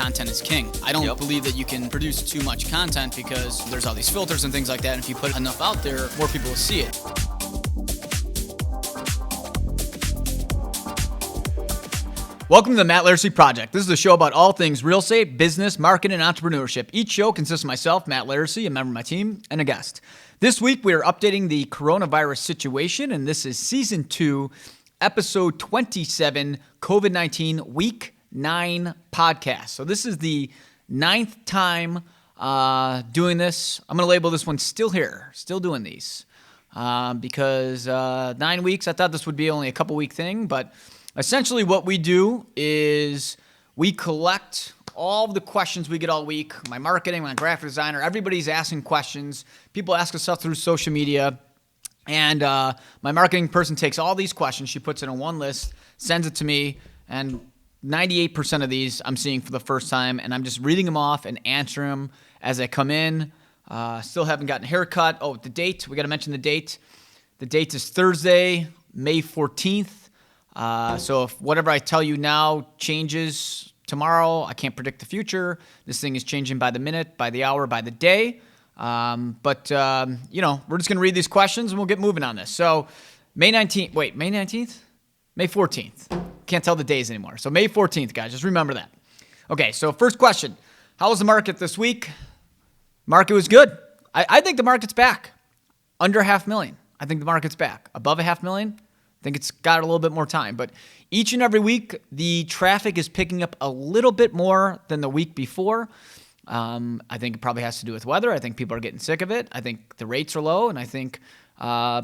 content is king. I don't Yep. believe that you can produce too much content because there's all these filters and things like that. And if you put enough out there, more people will see it. Welcome to the Matt Laricy Project. This is a show about all things real estate, business, marketing, and entrepreneurship. Each show consists of myself, Matt Laricy, a member of my team, and a guest. This week, we are updating the coronavirus situation, and this is Season 2, Episode 27, COVID-19 Week 9 podcast. So this is the 9th time doing this. I'm going to label this one Still Here, still doing these, because 9 weeks, I thought this would be only a couple-week thing, but essentially what we do is we collect all of the questions we get all week. My marketing, my graphic designer, everybody's asking questions. People ask us stuff through social media. And my marketing person takes all these questions. She puts it on one list, sends it to me. And 98% of these I'm seeing for the first time. And I'm just reading them off and answering them as they come in. Still haven't gotten a haircut. Oh, the date. We got to mention the date. The date is Thursday, May 14th. So if whatever I tell you now changes tomorrow, I can't predict the future. This thing is changing by the minute, by the hour, by the day. But we're just going to read these questions and we'll get moving on this. So May 19th, May 19th? May 14th. Can't tell the days anymore. So May 14th, guys, just remember that. Okay, so first question. How was the market this week? Market was good. I think the market's back. Under 500,000. I think the market's back. Above 500,000. I think it's got a little bit more time, but each and every week, the traffic is picking up a little bit more than the week before. I think it probably has to do with weather. I think people are getting sick of it. I think the rates are low, and I think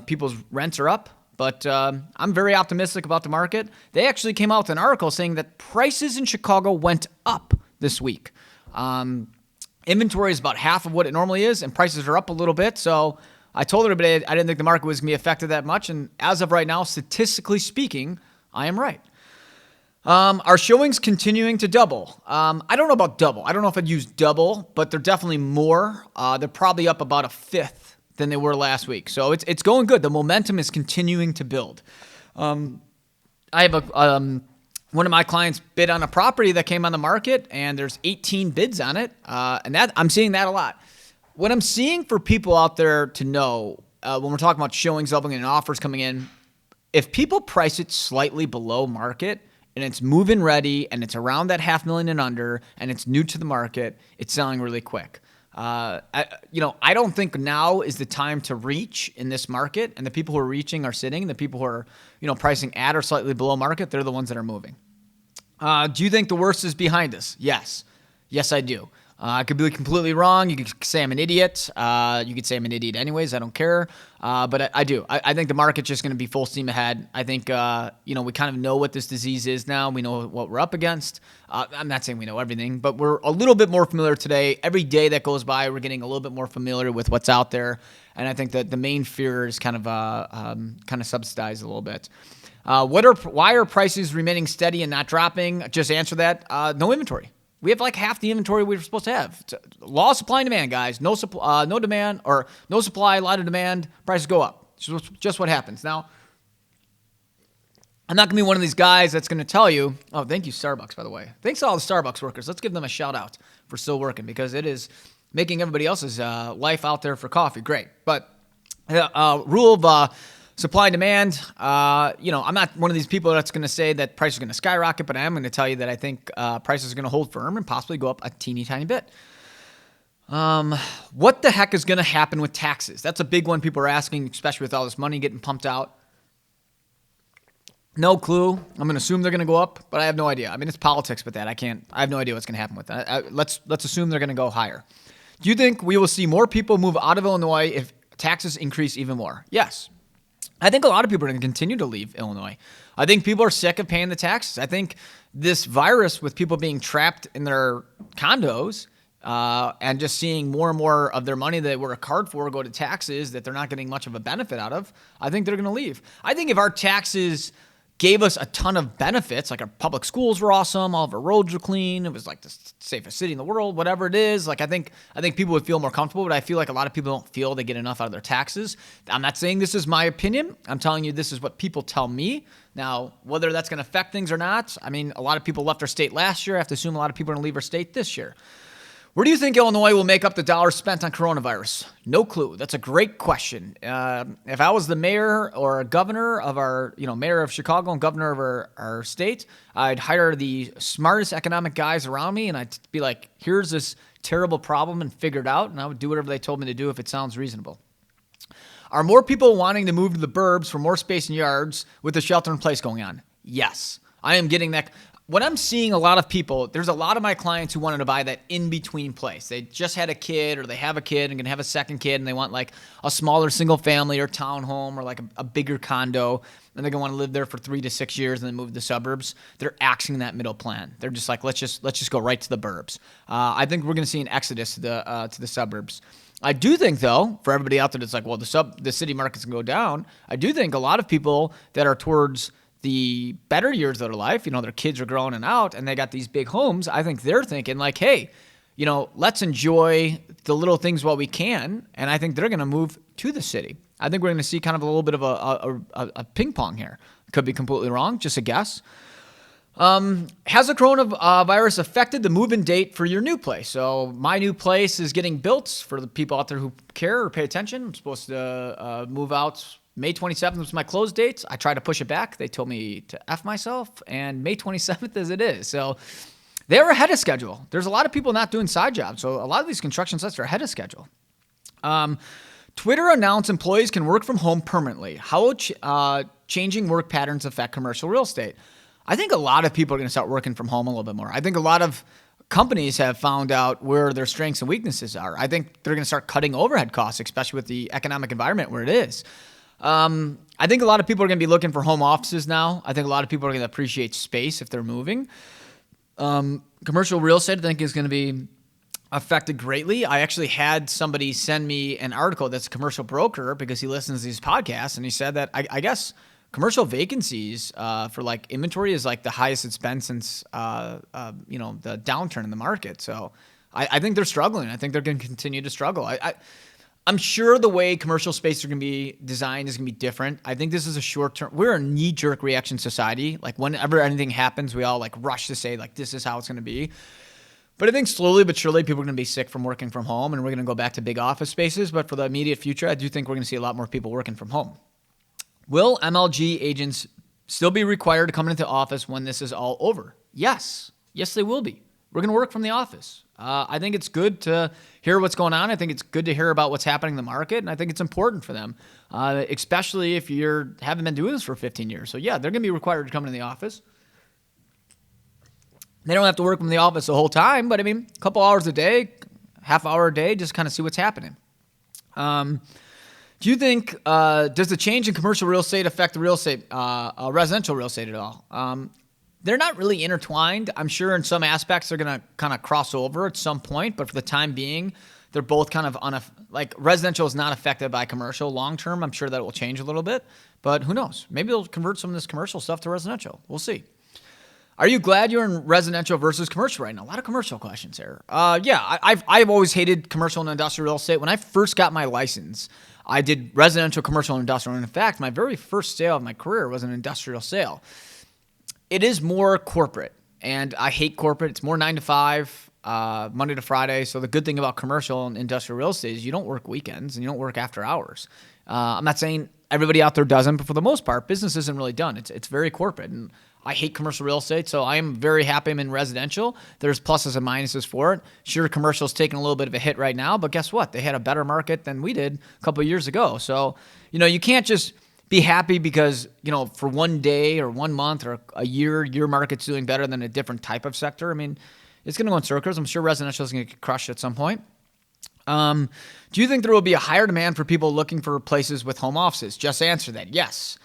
people's rents are up. But I'm very optimistic about the market. They actually came out with an article saying that prices in Chicago went up this week. Inventory is about half of what it normally is, and prices are up a little bit. So I told everybody I didn't think the market was going to be affected that much. And as of right now, statistically speaking, I am right. Our showings continuing to double. I don't know about double. I don't know if I'd use double, but they're definitely more. They're probably up about a fifth than they were last week. So it's going good. The momentum is continuing to build. I have one of my clients bid on a property that came on the market, and there's 18 bids on it. And that I'm seeing that a lot. What I'm seeing for people out there to know, when we're talking about showings doubling and offers coming in, if people price it slightly below market and it's move-in ready and it's around that 500,000 and under and it's new to the market, it's selling really quick. I don't think now is the time to reach in this market, and the people who are reaching are sitting. The people who are, pricing at or slightly below market, they're the ones that are moving. Do you think the worst is behind us? Yes. Yes, I do. I could be completely wrong. You could say I'm an idiot. You could say I'm an idiot anyways. I don't care. But I do. I think the market's just going to be full steam ahead. I think, we kind of know what this disease is now. We know what we're up against. I'm not saying we know everything, but we're a little bit more familiar today. Every day that goes by, we're getting a little bit more familiar with what's out there. And I think that the main fear is kind of subsidized a little bit. Why are prices remaining steady and not dropping? Just answer that. No inventory. We have like half the inventory we were supposed to have. Law of supply and demand, guys. No demand, or no supply, a lot of demand, prices go up. It's just what happens. Now, I'm not going to be one of these guys that's going to tell you, oh, thank you, Starbucks, by the way. Thanks to all the Starbucks workers. Let's give them a shout out for still working, because it is making everybody else's life out there for coffee great. But rule of supply and demand, I'm not one of these people that's going to say that prices are going to skyrocket, but I am going to tell you that I think prices are going to hold firm and possibly go up a teeny tiny bit. What the heck is going to happen with taxes? That's a big one people are asking, especially with all this money getting pumped out. No clue. I'm going to assume they're going to go up, but I have no idea. I mean, it's politics with that. I have no idea what's going to happen with that. Let's assume they're going to go higher. Do you think we will see more people move out of Illinois if taxes increase even more? Yes. I think a lot of people are going to continue to leave Illinois. I think people are sick of paying the taxes. I think this virus, with people being trapped in their condos and just seeing more and more of their money that they work hard for go to taxes that they're not getting much of a benefit out of, I think they're going to leave. I think if our taxes gave us a ton of benefits. Like our public schools were awesome. All of our roads were clean. It was like the safest city in the world, whatever it is. Like I think people would feel more comfortable, but I feel like a lot of people don't feel they get enough out of their taxes. I'm not saying this is my opinion. I'm telling you this is what people tell me. Now, whether that's going to affect things or not, I mean, a lot of people left our state last year. I have to assume a lot of people are going to leave our state this year. Where do you think Illinois will make up the dollars spent on coronavirus? No clue. That's a great question. If I was the mayor or governor of our, mayor of Chicago and governor of our state, I'd hire the smartest economic guys around me, and I'd be like, here's this terrible problem and figure it out, and I would do whatever they told me to do if it sounds reasonable. Are more people wanting to move to the burbs for more space and yards with the shelter in place going on? Yes. I am getting that. What I'm seeing a lot of people, there's a lot of my clients who wanted to buy that in-between place. They just had a kid or they have a kid and going to have a second kid and they want like a smaller single family or townhome or like a bigger condo and they're going to want to live there for 3 to 6 years and then move to the suburbs. They're axing that middle plan. They're just like, let's just go right to the burbs. I think we're going to see an exodus to the suburbs. I do think, though, for everybody out there that's like, well, the city markets can go down, I do think a lot of people that are towards the better years of their life, their kids are growing and out and they got these big homes. I think they're thinking like, hey, let's enjoy the little things while we can. And I think they're going to move to the city. I think we're going to see kind of a little bit of a ping pong here. Could be completely wrong, just a guess. Has the coronavirus affected the move-in date for your new place? So my new place is getting built for the people out there who care or pay attention. I'm supposed to move out May 27th was my close date. I tried to push it back. They told me to F myself, and May 27th as it is. So they're ahead of schedule. There's a lot of people not doing side jobs. So a lot of these construction sites are ahead of schedule. Twitter announced employees can work from home permanently. How will changing work patterns affect commercial real estate? I think a lot of people are going to start working from home a little bit more. I think a lot of companies have found out where their strengths and weaknesses are. I think they're going to start cutting overhead costs, especially with the economic environment where it is. I think a lot of people are going to be looking for home offices now. I think a lot of people are going to appreciate space if they're moving. Commercial real estate, I think, is going to be affected greatly. I actually had somebody send me an article that's a commercial broker because he listens to these podcasts, and he said that I guess commercial vacancies for like inventory is like the highest it's been since the downturn in the market. So I think they're struggling. I think they're going to continue to struggle. I'm sure the way commercial space are going to be designed is going to be different. I think this is a short-term. We're a knee-jerk reaction society. Like whenever anything happens, we all like rush to say like this is how it's going to be. But I think slowly but surely people are going to be sick from working from home, and we're going to go back to big office spaces. But for the immediate future, I do think we're going to see a lot more people working from home. Will MLG agents still be required to come into the office when this is all over? Yes. Yes, they will be. We're going to work from the office. I think it's good to hear what's going on. I think it's good to hear about what's happening in the market, and I think it's important for them, especially if you haven't been doing this for 15 years. So, yeah, they're going to be required to come into the office. They don't have to work from the office the whole time, but, I mean, a couple hours a day, half hour a day, just kind of see what's happening. Do you think, does the change in commercial real estate affect the residential real estate at all? They're not really intertwined. I'm sure in some aspects they're going to kind of cross over at some point, but for the time being, they're both kind of residential is not affected by commercial long term. I'm sure that will change a little bit, but who knows? Maybe they'll convert some of this commercial stuff to residential. We'll see. Are you glad you're in residential versus commercial right now? A lot of commercial questions here. Yeah, I've always hated commercial and industrial real estate. When I first got my license, I did residential, commercial, and industrial. And in fact, my very first sale of my career was an industrial sale. It is more corporate, and I hate corporate. It's more 9 to 5, Monday to Friday. So the good thing about commercial and industrial real estate is you don't work weekends and you don't work after hours. I'm not saying everybody out there doesn't, but for the most part, business isn't really done. It's very corporate, and I hate commercial real estate, so I am very happy I'm in residential. There's pluses and minuses for it. Sure, commercial's taking a little bit of a hit right now, but guess what? They had a better market than we did a couple of years ago. So, you can't just be happy because, for one day or 1 month or a year, your market's doing better than a different type of sector. I mean, it's going to go in circles. I'm sure residential is going to get crushed at some point. Do you think there will be a higher demand for people looking for places with home offices? Just answer that. Yes.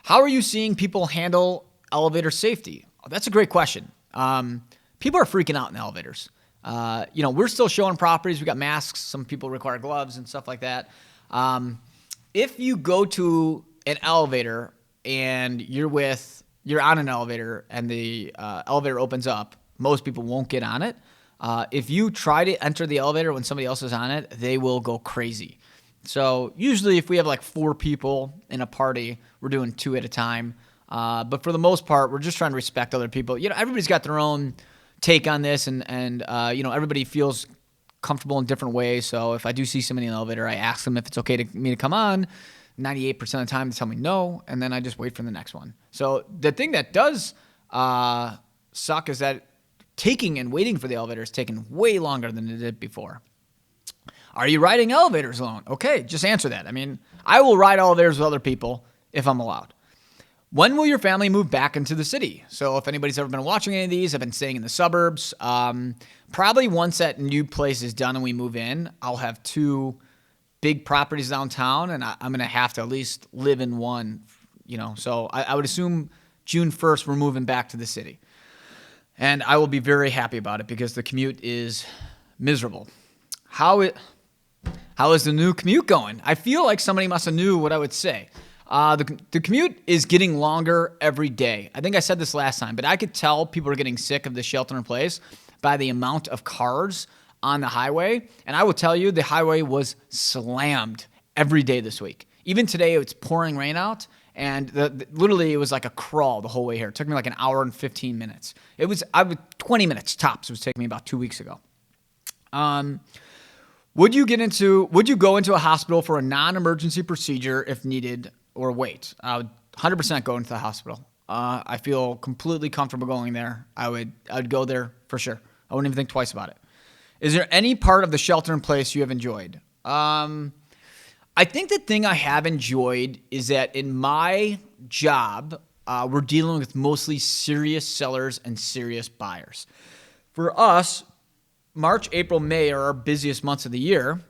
How are you seeing people handle elevator safety? Oh, that's a great question. People are freaking out in elevators. We're still showing properties. We got masks. Some people require gloves and stuff like that. If you go to an elevator and you're with you're on an elevator and the elevator opens up, most people won't get on it. If you try to enter the elevator when somebody else is on it, they will go crazy. So usually if we have like 4 people in a party, we're doing 2 at a time. But for the most part, we're just trying to respect other people. Everybody's got their own take on this, and everybody feels comfortable in different ways. So if I do see somebody in the elevator, I ask them if it's okay me to come on. 98% of the time they tell me no, and then I just wait for the next one. So the thing that does suck is that taking and waiting for the elevator is taking way longer than it did before. Are you riding elevators alone? Okay, just answer that. I mean, I will ride elevators with other people if I'm allowed. When will your family move back into the city? So if anybody's ever been watching any of these, I've been staying in the suburbs. Probably once that new place is done and we move in, I'll have 2 big properties downtown, and I'm going to have to at least live in one. So I would assume June 1st we're moving back to the city. And I will be very happy about it because the commute is miserable. How is the new commute going? I feel like somebody must have knew what I would say. The commute is getting longer every day. I think I said this last time, but I could tell people are getting sick of the shelter in place by the amount of cars on the highway. And I will tell you, the highway was slammed every day this week. Even today, it's pouring rain out. And literally, it was like a crawl the whole way here. It took me like an hour and 15 minutes. 20 minutes tops. It was taking me about 2 weeks ago. Would you go into a hospital for a non-emergency procedure if needed, or wait? I would 100% go into the hospital. I feel completely comfortable going there. I would go there for sure. I wouldn't even think twice about it. Is there any part of the shelter in place you have enjoyed? I think the thing I have enjoyed is that in my job, we're dealing with mostly serious sellers and serious buyers. For us, March, April, May are our busiest months of the year.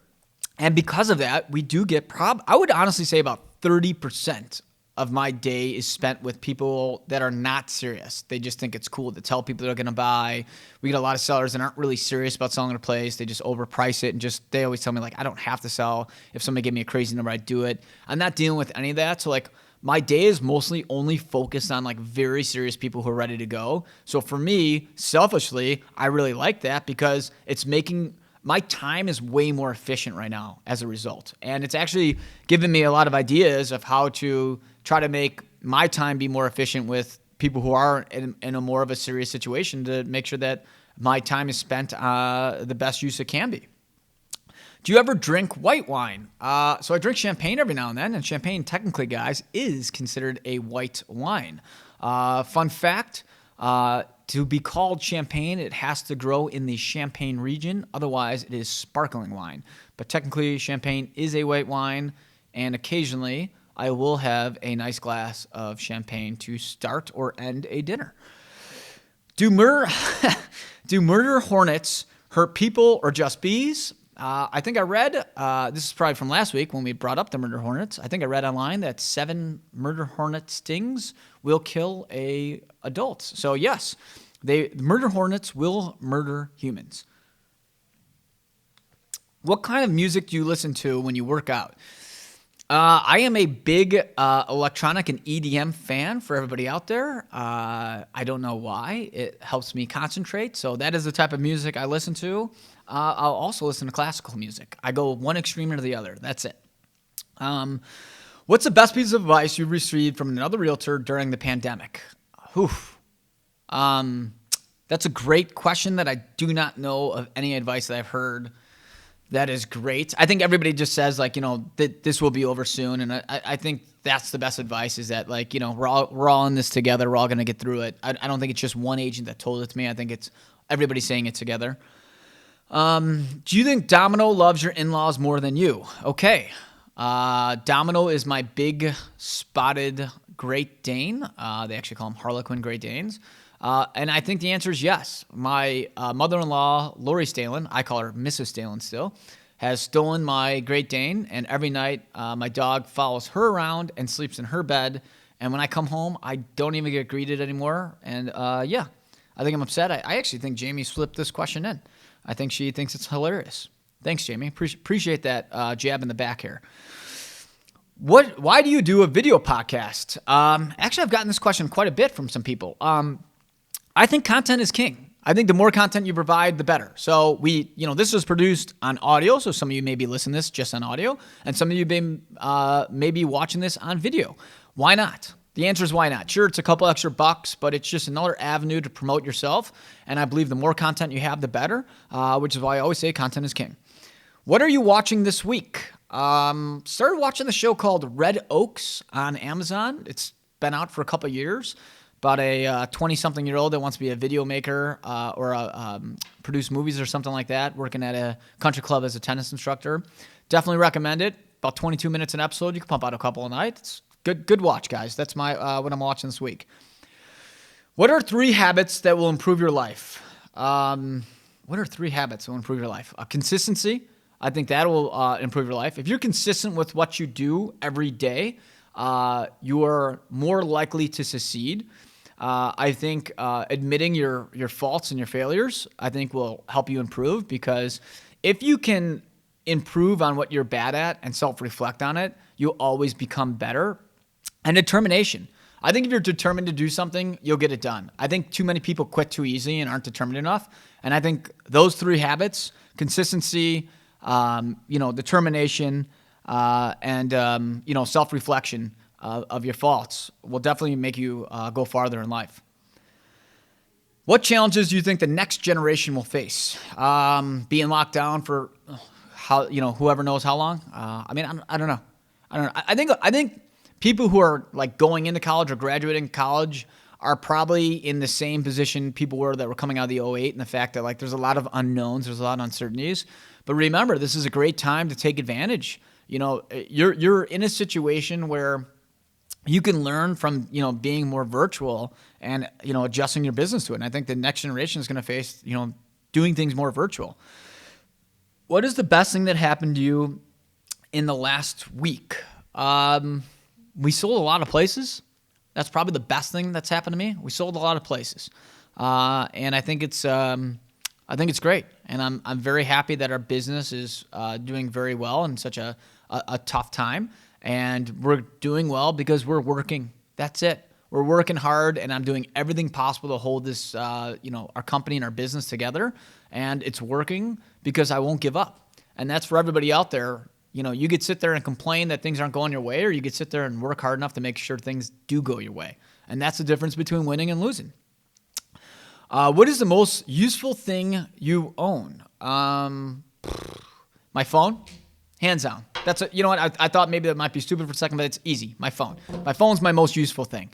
And because of that, we do get I would honestly say about 30% of my day is spent with people that are not serious. They just think it's cool to tell people they're going to buy. We get a lot of sellers that aren't really serious about selling a place. They just overprice it, and they always tell me, like, I don't have to sell. If somebody gave me a crazy number, I'd do it. I'm not dealing with any of that. So like my day is mostly only focused on like very serious people who are ready to go. So for me, selfishly, I really like that because it's making my time is way more efficient right now as a result. And it's actually given me a lot of ideas of how to try to make my time be more efficient with people who are in a more of a serious situation to make sure that my time is spent the best use it can be. Do you ever drink white wine? So I drink champagne every now and then, and champagne technically, guys, is considered a white wine. Fun fact, to be called champagne, it has to grow in the Champagne region. Otherwise, it is sparkling wine. But technically, champagne is a white wine, and occasionally I will have a nice glass of champagne to start or end a dinner. Do murder hornets hurt people or just bees? I think I read, this is probably from last week when we brought up the murder hornets. I think I read online that 7 murder hornet stings will kill a adult. So yes, murder hornets will murder humans. What kind of music do you listen to when you work out? I am a big electronic and EDM fan for everybody out there. I don't know why. It helps me concentrate. So that is the type of music I listen to. I'll also listen to classical music. I go one extreme or the other. That's it. What's the best piece of advice you received from another realtor during the pandemic? That's a great question that I do not know of any advice that I've heard that is great. I think everybody just says like, that this will be over soon. And I think that's the best advice is that like, we're all in this together. We're all going to get through it. I don't think it's just one agent that told it to me. I think it's everybody saying it together. Do you think Domino loves your in-laws more than you? Okay. Domino is my big spotted Great Dane. They actually call them Harlequin Great Danes. And I think the answer is yes. My mother-in-law, Lori Stalin, I call her Mrs. Stalin still, has stolen my Great Dane. And every night, my dog follows her around and sleeps in her bed. And when I come home, I don't even get greeted anymore. And yeah, I think I'm upset. I actually think Jamie slipped this question in. I think she thinks it's hilarious. Thanks, Jamie. Appreciate that jab in the back here. Why do you do a video podcast? Actually, I've gotten this question quite a bit from some people. I think content is king. I think the more content you provide, the better. So this was produced on audio. So some of you may be listening to this just on audio, and some of you may be watching this on video. Why not? The answer is why not? Sure, it's a couple extra bucks, but it's just another avenue to promote yourself. And I believe the more content you have, the better, which is why I always say content is king. What are you watching this week? Started watching the show called Red Oaks on Amazon. It's been out for a couple of years. About a 20-something-year-old that wants to be a video maker or produce movies or something like that, working at a country club as a tennis instructor. Definitely recommend it. About 22 minutes an episode. You can pump out a couple a night. It's good watch, guys. That's my what I'm watching this week. What are 3 habits that will improve your life? What are 3 habits that will improve your life? Consistency. I think that will improve your life. If you're consistent with what you do every day, you are more likely to succeed. I think admitting your faults and your failures, I think will help you improve, because if you can improve on what you're bad at and self-reflect on it, you'll always become better. And determination. I think if you're determined to do something, you'll get it done. I think too many people quit too easy and aren't determined enough. And I think those 3 habits, consistency, determination, and self-reflection of your faults will definitely make you go farther in life. What challenges do you think the next generation will face? Being locked down for whoever knows how long. I don't know. I think people who are like going into college or graduating college are probably in the same position people were that were coming out of the 2008, and the fact that there's a lot of unknowns, there's a lot of uncertainties. But remember, this is a great time to take advantage. You're in a situation where you can learn from, being more virtual and, adjusting your business to it. And I think the next generation is going to face, doing things more virtual. What is the best thing that happened to you in the last week? We sold a lot of places. That's probably the best thing that's happened to me. We sold a lot of places. And I think it's great. And I'm very happy that our business is doing very well in such a tough time. And we're doing well because we're working. That's it. We're working hard, and I'm doing everything possible to hold this, our company and our business together. And it's working because I won't give up. And that's for everybody out there. You could sit there and complain that things aren't going your way, or you could sit there and work hard enough to make sure things do go your way. And that's the difference between winning and losing. What is the most useful thing you own? My phone, hands down. That's I thought maybe that might be stupid for a second, but it's easy. My phone. My phone's my most useful thing.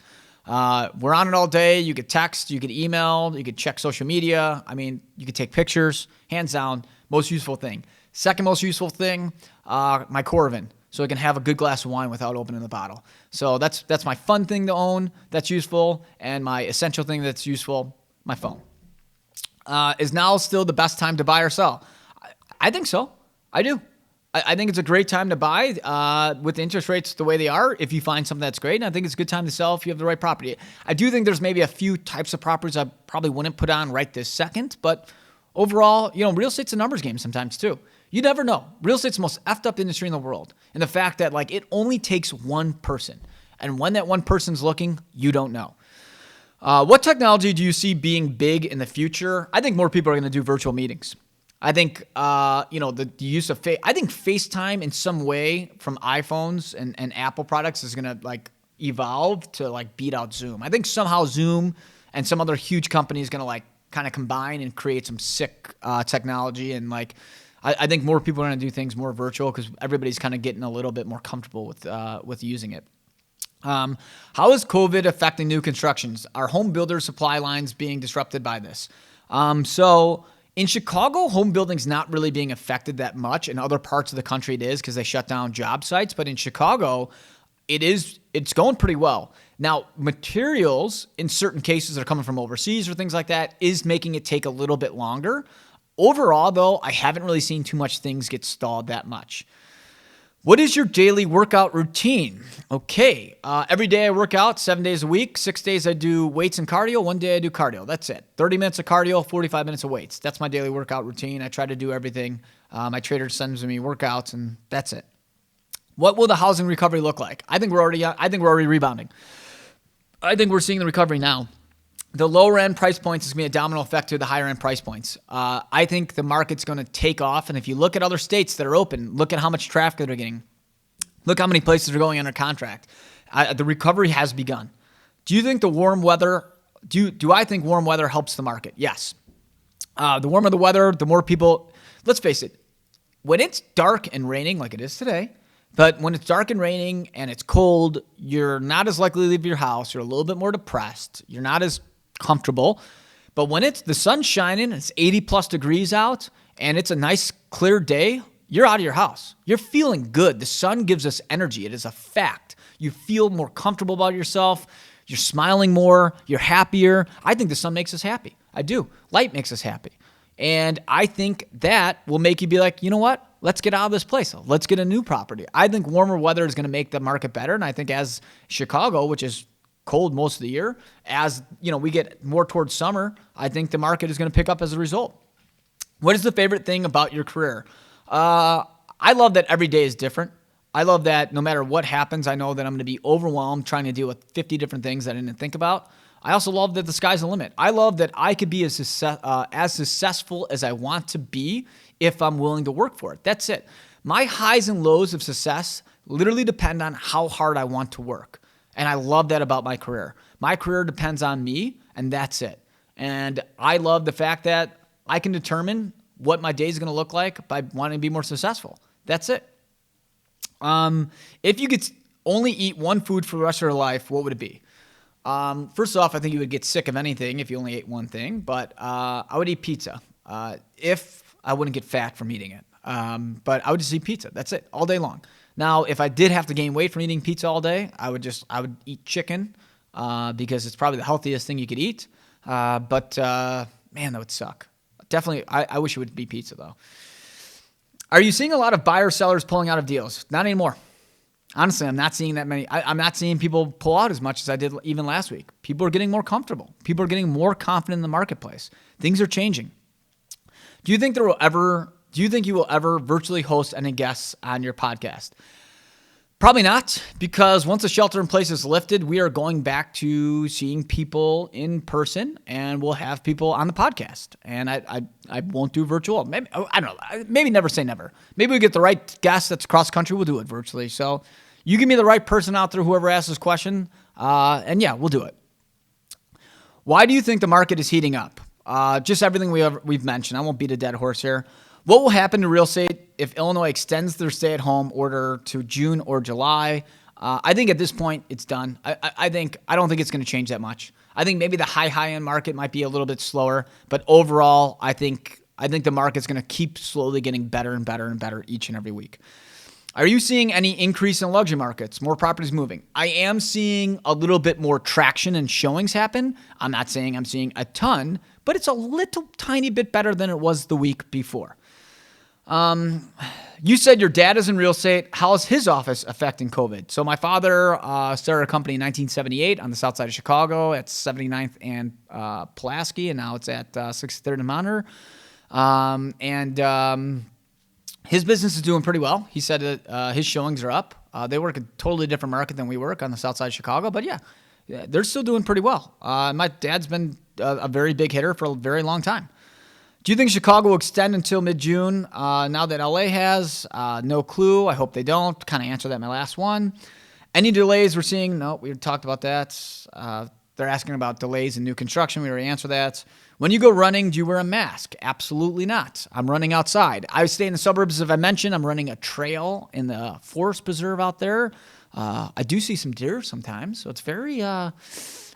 We're on it all day. You could text, you could email, you could check social media. You could take pictures. Hands down, most useful thing. Second most useful thing, my Corvin, so I can have a good glass of wine without opening the bottle. So that's my fun thing to own. That's useful, and my essential thing that's useful. My phone. Is now still the best time to buy or sell? I think so. I do. I think it's a great time to buy with interest rates the way they are, if you find something that's great. And I think it's a good time to sell if you have the right property. I do think there's maybe a few types of properties I probably wouldn't put on right this second. But overall, real estate's a numbers game sometimes too. You never know. Real estate's the most effed up industry in the world. And the fact that it only takes one person. And when that one person's looking, you don't know. What technology do you see being big in the future? I think more people are going to do virtual meetings. I think, the use of I think FaceTime in some way from iPhones and Apple products is going to evolve to beat out Zoom. I think somehow Zoom and some other huge company is going to kind of combine and create some sick technology. And I think more people are going to do things more virtual because everybody's kind of getting a little bit more comfortable with using it. How is COVID affecting new constructions? Are home builder supply lines being disrupted by this? So in Chicago, home building's not really being affected that much. In other parts of the country, it is because they shut down job sites. But in Chicago, it's going pretty well. Now, materials in certain cases that are coming from overseas or things like that is making it take a little bit longer. Overall, though, I haven't really seen too much things get stalled that much. What is your daily workout routine? Okay, every day I work out 7 days a week. 6 days I do weights and cardio. 1 day I do cardio. That's it. 30 minutes of cardio, 45 minutes of weights. That's my daily workout routine. I try to do everything. My trainer sends me workouts, and that's it. What will the housing recovery look like? I think we're already rebounding. I think we're seeing the recovery now. The lower end price points is going to be a domino effect to the higher end price points. I think the market's going to take off. And if you look at other states that are open, look at how much traffic they're getting. Look how many places are going under contract. The recovery has begun. Do you think the warm weather, do I think warm weather helps the market? Yes. The warmer the weather, the more people, let's face it, when it's dark and raining like it is today, but when it's dark and raining and it's cold, you're not as likely to leave your house. You're a little bit more depressed. You're not as comfortable. But when it's the sun's shining, it's 80 plus degrees out, and it's a nice clear day, you're out of your house. You're feeling good. The sun gives us energy. It is a fact. You feel more comfortable about yourself. You're smiling more. You're happier. I think the sun makes us happy. I do. Light makes us happy. And I think that will make you be like, you know what? Let's get out of this place. Let's get a new property. I think warmer weather is going to make the market better. And I think as Chicago, which is cold most of the year, as we get more towards summer, I think the market is going to pick up as a result. What is the favorite thing about your career? I love that every day is different. I love that no matter what happens, I know that I'm going to be overwhelmed trying to deal with 50 different things that I didn't think about. I also love that the sky's the limit. I love that I could be as successful as I want to be if I'm willing to work for it. That's it. My highs and lows of success literally depend on how hard I want to work. And I love that about my career. My career depends on me, and that's it. And I love the fact that I can determine what my day is going to look like by wanting to be more successful. That's it. If you could only eat one food for the rest of your life, what would it be? First off, I think you would get sick of anything if you only ate one thing, but I would eat pizza. If I wouldn't get fat from eating it. But I would just eat pizza. That's it, all day long. Now, if I did have to gain weight from eating pizza all day, I would eat chicken because it's probably the healthiest thing you could eat. But man, that would suck. Definitely, I wish it would be pizza, though. Are you seeing a lot of buyer sellers pulling out of deals? Not anymore. Honestly, I'm not seeing that many. I'm not seeing people pull out as much as I did even last week. People are getting more comfortable. People are getting more confident in the marketplace. Things are changing. Do you think you will ever virtually host any guests on your podcast? Probably not, because once the shelter in place is lifted, we are going back to seeing people in person, and we'll have people on the podcast. And I won't do virtual. Maybe, I don't know. Maybe never say never. Maybe we get the right guest that's cross country. We'll do it virtually. So you give me the right person out there, whoever asks this question, and yeah, we'll do it. Why do you think the market is heating up? Just everything we've mentioned. I won't beat a dead horse here. What will happen to real estate if Illinois extends their stay-at-home order to June or July? I think at this point it's done. I don't think it's going to change that much. I think maybe the high-end market might be a little bit slower, but overall, I think the market's going to keep slowly getting better and better and better each and every week. Are you seeing any increase in luxury markets? More properties moving? I am seeing a little bit more traction and showings happen. I'm not saying I'm seeing a ton, but it's a little tiny bit better than it was the week before. You said your dad is in real estate. How is his office affecting COVID? So my father started a company in 1978 on the south side of Chicago at 79th and Pulaski, and now it's at 63rd and Monitor. His business is doing pretty well. He said that his showings are up. They work a totally different market than we work on the south side of Chicago, but yeah, they're still doing pretty well. My dad's been a very big hitter for a very long time. Do you think Chicago will extend until mid-June now that LA has? No clue. I hope they don't. Kind of answered that in my last one. Any delays we're seeing? No, we talked about that. They're asking about delays in new construction. We already answered that. When you go running, do you wear a mask? Absolutely not. I'm running outside. I stay in the suburbs, as I mentioned. I'm running a trail in the forest preserve out there. I do see some deer sometimes, so it's very...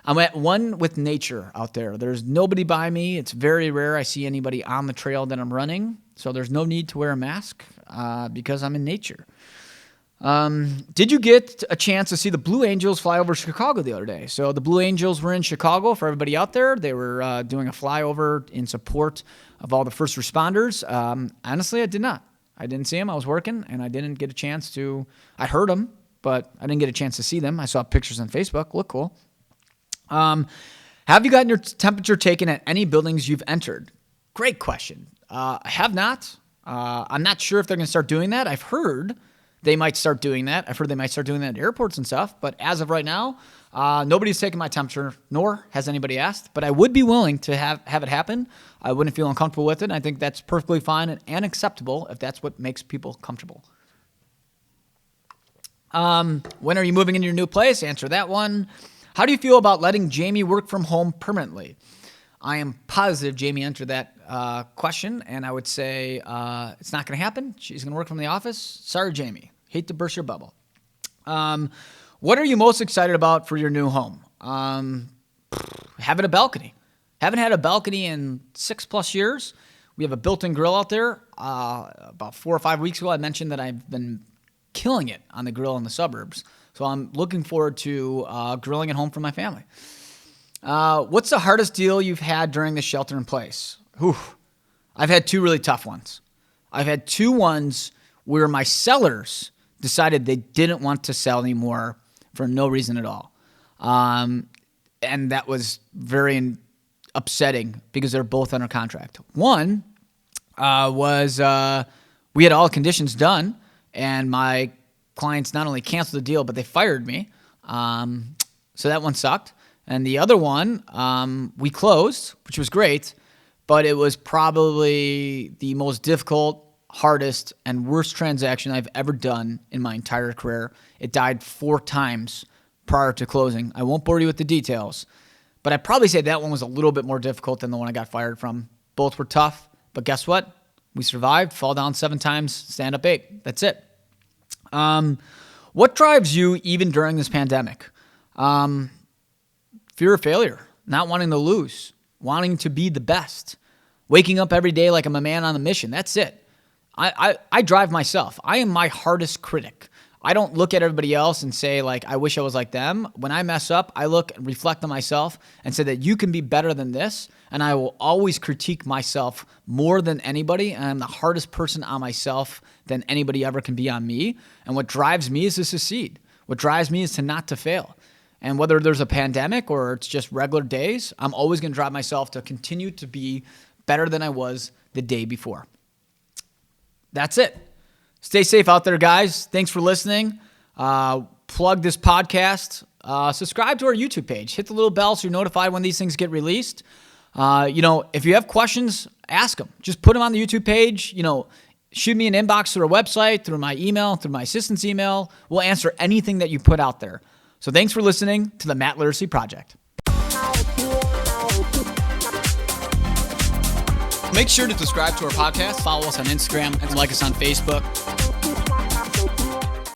I'm at one with nature out there. There's nobody by me. It's very rare I see anybody on the trail that I'm running. So there's no need to wear a mask because I'm in nature. Did you get a chance to see the Blue Angels fly over Chicago the other day? So the Blue Angels were in Chicago for everybody out there. They were doing a flyover in support of all the first responders. Honestly, I did not. I didn't see them. I was working, and I didn't get a chance to. I heard them, but I didn't get a chance to see them. I saw pictures on Facebook. Look cool. Have you gotten your temperature taken at any buildings you've entered? Great question. I have not. I'm not sure if they're going to start doing that. I've heard they might start doing that. I've heard they might start doing that at airports and stuff. But as of right now, nobody's taken my temperature, nor has anybody asked. But I would be willing to have it happen. I wouldn't feel uncomfortable with it. And I think that's perfectly fine and acceptable if that's what makes people comfortable. When are you moving into your new place? Answer that one. How do you feel about letting Jamie work from home permanently? I am positive Jamie entered that question, and I would say it's not going to happen. She's going to work from the office. Sorry, Jamie. Hate to burst your bubble. What are you most excited about for your new home? Having a balcony. Haven't had a balcony in 6+ years. We have a built-in grill out there. About 4 or 5 weeks ago, I mentioned that I've been killing it on the grill in the suburbs. So I'm looking forward to grilling at home for my family. What's the hardest deal you've had during the shelter in place? I've had 2 really tough ones. I've had 2 ones where my sellers decided they didn't want to sell anymore for no reason at all. And that was very upsetting because they're both under contract. One was we had all conditions done, and my clients not only canceled the deal, but they fired me. So that one sucked. And the other one, we closed, which was great, but it was probably the most difficult, hardest, and worst transaction I've ever done in my entire career. It died 4 times prior to closing. I won't bore you with the details, but I'd probably say that one was a little bit more difficult than the one I got fired from. Both were tough, but guess what? We survived, fall down 7 times, stand up 8. That's it. What drives you even during this pandemic? Fear of failure, not wanting to lose, wanting to be the best, waking up every day like I'm a man on a mission. That's it. I drive myself. I am my hardest critic. I don't look at everybody else and say, like, I wish I was like them. When I mess up, I look and reflect on myself and say that you can be better than this. And I will always critique myself more than anybody. And I'm the hardest person on myself than anybody ever can be on me. And what drives me is to succeed. What drives me is to not to fail. And whether there's a pandemic or it's just regular days, I'm always going to drive myself to continue to be better than I was the day before. That's it. Stay safe out there, guys. Thanks for listening. Plug this podcast. Subscribe to our YouTube page. Hit the little bell so you're notified when these things get released. If you have questions, ask them. Just put them on the YouTube page. Shoot me an inbox through our website, through my email, through my assistant's email. We'll answer anything that you put out there. So thanks for listening to the Matt Laricy Project. Make sure to subscribe to our podcast, follow us on Instagram, and like us on Facebook.